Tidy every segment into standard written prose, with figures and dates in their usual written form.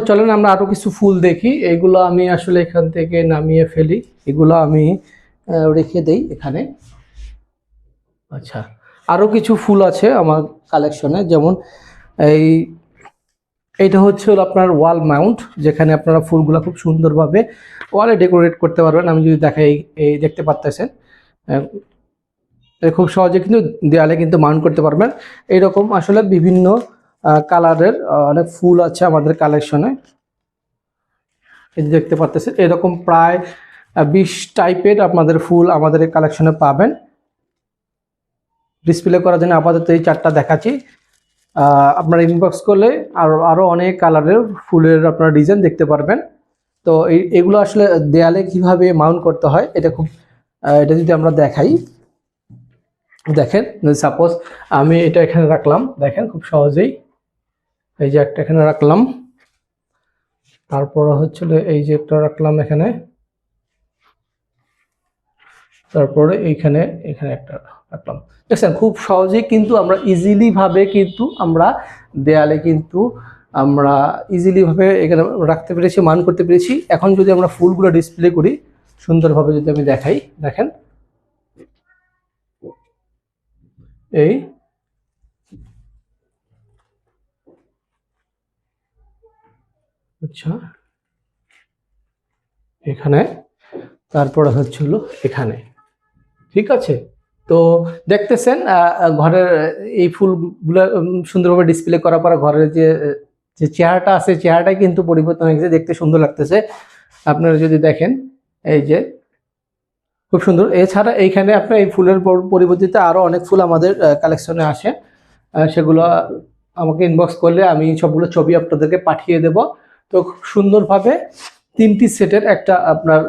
চলেন আমরা আরো কিছু ফুল দেখি। এগুলো আমি আসলে এখান থেকে নামিয়ে ফেলি, এগুলো আমি রেখে দেই এখানে। আচ্ছা, আরো কিছু ফুল আছে আমার কালেকশনে, যেমন এইটা হচ্ছে হলো আপনার ওয়াল মাউন্ট, যেখানে আপনারা ফুলগুলো খুব সুন্দরভাবে ওয়ালে ডেকোরেট করতে পারবেন। আমি যদি দেখাই, এই দেখতে পাচ্ছেন খুব সহজে কিন্তু দেয়ালে কিন্তু মাউন্ট করতে পারবেন। এইরকম আসলে বিভিন্ন কালারের অনেক ফুল আছে আমাদের কালেকশনে। এই যে দেখতে পাচ্ছেন এরকম প্রায় 20 টাইপের আপনাদের ফুল আমাদের এই কালেকশনে পাবেন। ডিসপ্লে করার জন্য আপাতত এই 4টা দেখাচ্ছি। আপনারা ইনবক্স করলে আরও অনেক কালারের ফুলের আপনারা ডিজাইন দেখতে পারবেন। তো এগুলো আসলে দেয়ালে কিভাবে মাউন্ট করতে হয় এটা যদি আমরা দেখাই, দেখেন সাপোজ আমি এটা এখানে রাখলাম, দেখেন খুব সহজেই এই যে একটা এখানে রাখলাম, তারপরে হচ্ছিল এই যে একটা রাখলাম এখানে, তারপরে এখানে একটা রাখলাম। দেখছেন খুব সহজেই কিন্তু আমরা ইজিলি ভাবে কিন্তু আমরা দেয়ালে কিন্তু আমরা ইজিলি ভাবে এখানে রাখতে পেরেছি, মান করতে পেরেছি। এখন যদি আমরা ফুলগুলো ডিসপ্লে করি সুন্দরভাবে, যদি আমি দেখাই, দেখেন এই আচ্ছা এখানে, তারপরে হচ্ছিল এখানে, ঠিক আছে। তো দেখতেছেন ঘরের এই ফুলগুলো সুন্দরভাবে ডিসপ্লে করার পর ঘরের যে চেহারাটা আছে, চেহারাটাই কিন্তু পরিবর্তন হয়ে গেছে, দেখতে সুন্দর লাগতেছে। আপনারা যদি দেখেন এই যে খুব সুন্দর। এছাড়া এইখানে আপনার এই ফুলের পরিবর্তিতে আরও অনেক ফুল আমাদের কালেকশনে আসে, সেগুলো আমাকে ইনবক্স করলে আমি সবগুলো ছবি আপনাদেরকে পাঠিয়ে দেব। তো খুব সুন্দরভাবে 3টি সেটের একটা আপনার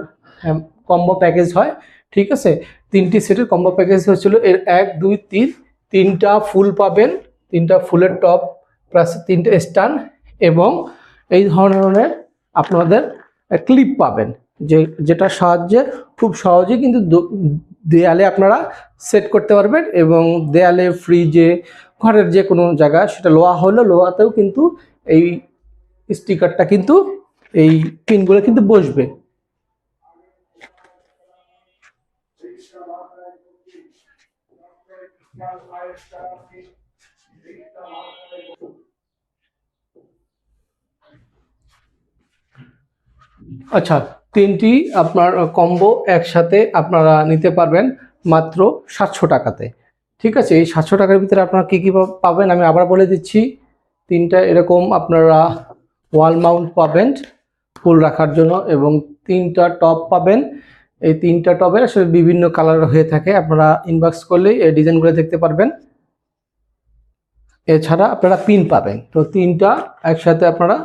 কম্বো প্যাকেজ হয়, ঠিক আছে। 3টি সেটের কম্বো প্যাকেজ হচ্ছিল এর 1 2 3, 3টা ফুল পাবেন, 3টা ফুলের টপ প্লাস 3টে স্টান এবং এই ধরনের আপনাদের ক্লিপ পাবেন, যেটা সাহায্যে খুব সহজেই কিন্তু দেয়ালে আপনারা সেট করতে পারবেন। এবং দেয়ালে, ফ্রিজে, ঘরের যে কোনো জায়গা, সেটা লোহা হলে লোহাতেও কিন্তু এই স্টিকারটা কিন্তু এই পিনগুলো কিন্তু বসবে। আচ্ছা, 3টি আপনার কম্বো একসাথে আপনারা নিতে পারবেন মাত্র 700 টাকাতে, ঠিক আছে। এই 700 টাকার ভিতরে আপনারা কী কী পাবেন আমি আবার বলে দিচ্ছি। 3টা এরকম আপনারা ওয়াল মাউন্ট পাবেন ফুল রাখার জন্য, এবং 3টা টপ পাবেন। এই 3টা টবের আসলে বিভিন্ন কালার হয়ে থাকে, আপনারা ইনবক্স করলেই এই ডিজাইনগুলো দেখতে পারবেন। এছাড়া আপনারা পিন পাবেন। তো 3টা একসাথে আপনারা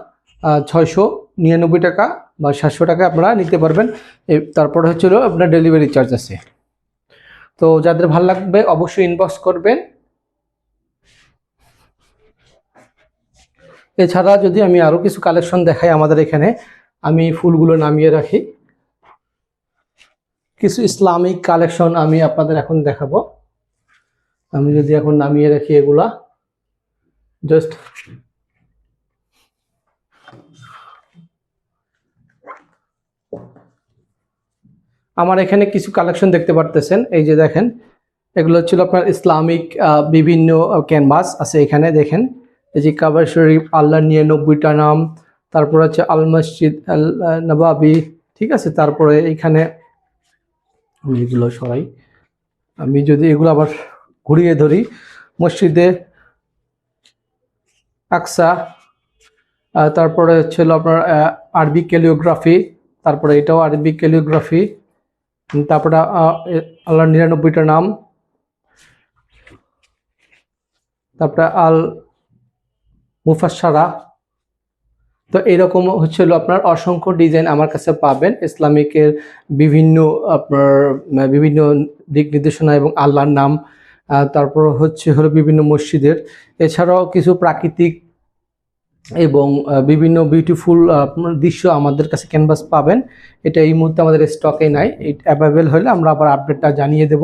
699 টাকা বা 700 টাকা আপনারা নিতে পারবেন। তারপরে হচ্ছিল আপনার ডেলিভারি চার্জ আছে। তো যাদের ভালো লাগবে অবশ্যই ইনবক্স করবেন। এছাড়া যদি আমি আরও কিছু কালেকশন দেখাই আমাদের এখানে, আমি ফুলগুলো নামিয়ে রাখি। কিছু ইসলামিক কালেকশন আমি আপনাদের এখন দেখাবো। আমি যদি এখন নামিয়ে রাখি এগুলা, জাস্ট আমার এখানে কিছু কালেকশন দেখতে পারতেছেন। এই যে দেখেন, এগুলো হচ্ছিল আপনার ইসলামিক বিভিন্ন ক্যানভাস আছে এখানে। দেখেন এই যে কাবা শরীফ, আল্লাহ নিয়ে 90টা নাম, তারপর হচ্ছে আল মসজিদ আল নবাবি, ঠিক আছে। তারপরে এইখানে এগুলো সরাই, আমি যদি এগুলো আবার ঘুরিয়ে ধরি, মসজিদে আকসা, তারপরে হচ্ছিল আপনার আরবি ক্যালিওগ্রাফি, তারপরে এটাও আরবি ক্যালিওগ্রাফি, তারপরে আল্লাহর 99টা নাম, তারপরে আল মুফাসসারা। তো এরকম হচ্ছিল আপনার অসংখ্য ডিজাইন আমার কাছে পাবেন ইসলামিকের বিভিন্ন আপনার বিভিন্ন দিক নির্দেশনা এবং আল্লাহর নাম, তারপর হলো বিভিন্ন মসজিদের। এছাড়াও কিছু প্রাকৃতিক এবং বিভিন্ন বিউটিফুল দৃশ্য আমাদের কাছে ক্যানভাস পাবেন। এটা এই মুহূর্তে আমাদের স্টকে নাই, অ্যাভেলেবেল হলে আমরা আবার আপডেটটা জানিয়ে দেব।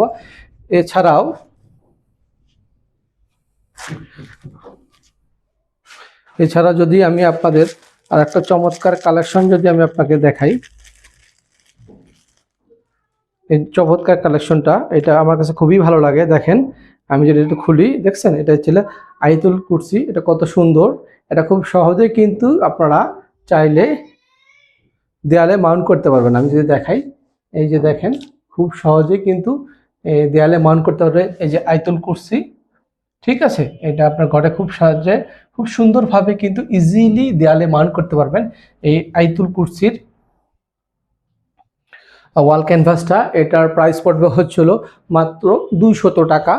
এছাড়া যদি আমি আপনাদের আর একটা চমৎকার কালেকশন যদি আমি আপনাকে দেখাই, এই চমৎকার কালেকশনটা, এটা আমার কাছে খুবই ভালো লাগে। দেখেন আমি যদি একটু খুলি, দেখছেন এটা হচ্ছে আয়াতুল কুরসি। এটা কত সুন্দর, এটা খুব সহজে কিন্তু আপনারা চাইলে দেয়ালে মাউন্ট করতে পারবেন। আমি যদি দেখাই, এই যে দেখেন খুব সহজে কিন্তু দেয়ালে মাউন্ট করতে পারবে এই যে আয়াতুল কুরসি। ঠিক আছে, এটা আপনার ঘরে খুব সহজে খুব সুন্দরভাবে কিন্তু ইজিলি দেয়ালে মাউন্ট করতে পারবেন এই আয়াতুল কুরসির ওয়াল ক্যানভাসটা। এটার প্রাইস পড়বে হচ্ছিল মাত্র 200 টাকা,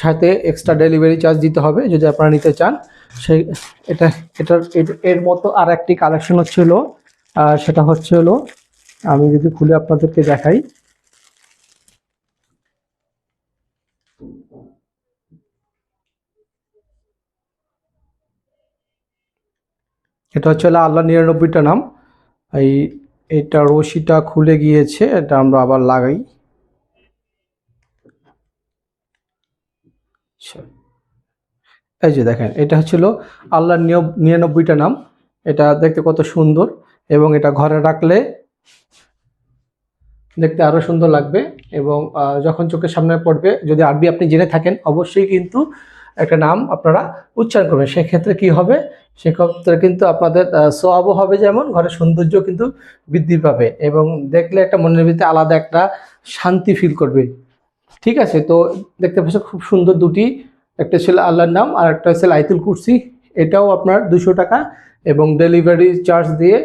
সাথে এক্সট্রা ডেলিভারি চার্জ দিতে হবে যদি আপনারা নিতে চান। সেই এর মতো আর একটি কালেকশন হচ্ছিল, সেটা হচ্ছে হলো, আমি যদি খুলে আপনাদেরকে দেখাই, এটা হচ্ছে হলো আল্লাহ 99টা নাম। এটা রশিটা খুলে গিয়েছে, এটা আমরা আবার লাগাই। এই যে দেখেন এটা হচ্ছিল আল্লাহর 99টা নাম। এটা দেখতে কত সুন্দর, এবং এটা ঘরে রাখলে দেখতে আরো সুন্দর লাগবে। এবং যখন চোখের সামনে পড়বে, যদি আরবি আপনি জেনে থাকেন, অবশ্যই কিন্তু একটা নাম আপনারা উচ্চারণ করবেন। সেক্ষেত্রে কি হবে, সেক্ষেত্রে কিন্তু আপনাদের সওয়াবও হবে, যেমন ঘরের সৌন্দর্য কিন্তু বৃদ্ধি পাবে, এবং দেখলে একটা মনের ভিতরে আলাদা একটা শান্তি ফিল করবে। ঠিক আছে, তো দেখতে পাচ্ছেন খুব সুন্দর দুটি, একটা ছিল আল্লাহর নাম আর একটা ছিল আয়াতুল কুরসি। এটাও আপনার 200 টাকা, এবং ডেলিভারি চার্জ দিয়ে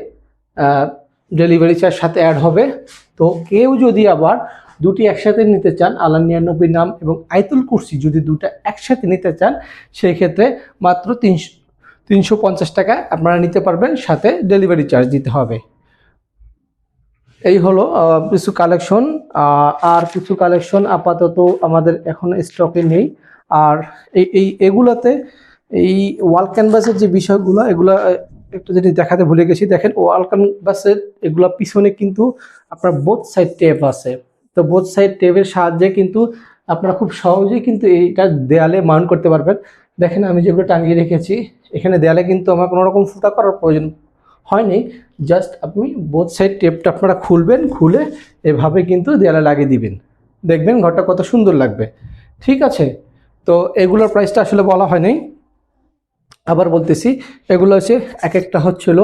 ডেলিভারি চার্জ সাথে অ্যাড হবে। তো কেউ যদি আবার দুটি একসাথে নিতে চান, আল্লাহ 99 নাম এবং আয়াতুল কুরসি যদি দুটো একসাথে নিতে চান, সেই ক্ষেত্রে মাত্র 350 টাকা আপনারা নিতে পারবেন, সাথে ডেলিভারি চার্জ দিতে হবে। এই হলো কিছু কালেকশন। আর কিছু কালেকশন আপাতত আমাদের এখন স্টকে নেই। আর এগুলাতে এই ওয়াল ক্যানভাসের যে বিষয়গুলো, এগুলো একটু যদি দেখাতে ভুলে গেছি। দেখেন ওয়াল ক্যানভাসের এগুলা পিছনে কিন্তু আপনার বোথ সাইড টেপ আছে। তো বোথ সাইড টেপের সাহায্যে কিন্তু আপনারা খুব সহজেই কিন্তু এইটা দেয়ালে মাউন্ট করতে পারবেন। দেখেন আমি যেগুলো টাঙিয়ে রেখেছি, এখানে দেয়ালে কিন্তু আমার কোনো রকম ফুটা করার প্রয়োজন হয়নি। জাস্ট আপনি বোথ সাইড টেপটা আপনারা খুলবেন, খুলে এভাবে কিন্তু দেয়ালে লাগিয়ে দিবেন, দেখবেন ঘরটা কত সুন্দর লাগবে। ঠিক আছে, তো এগুলোর প্রাইসটা আসলে বলা হয়নি, আবার বলতেছি। এগুলো হচ্ছে এক একটা হচ্ছিল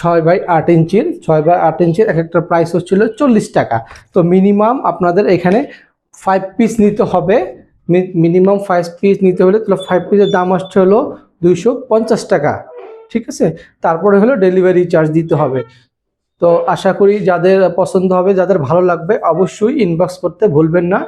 6x8 ইঞ্চির, 6x8 ইঞ্চির এক একটা প্রাইস হচ্ছিল 40 টাকা। তো মিনিমাম আপনাদের এখানে 5 পিস নিতে হবে। মিনিমাম 5 পিস নিতে হলে তাহলে 5 পিসের দাম আসছে হলো 250 টাকা। ঠিক আছে, তারপরে হলো ডেলিভারি চার্জ দিতে হবে। তো আশা করি যাদের পছন্দ হবে, যাদের ভালো লাগবে, অবশ্যই ইনবক্স করতে ভুলবেন না।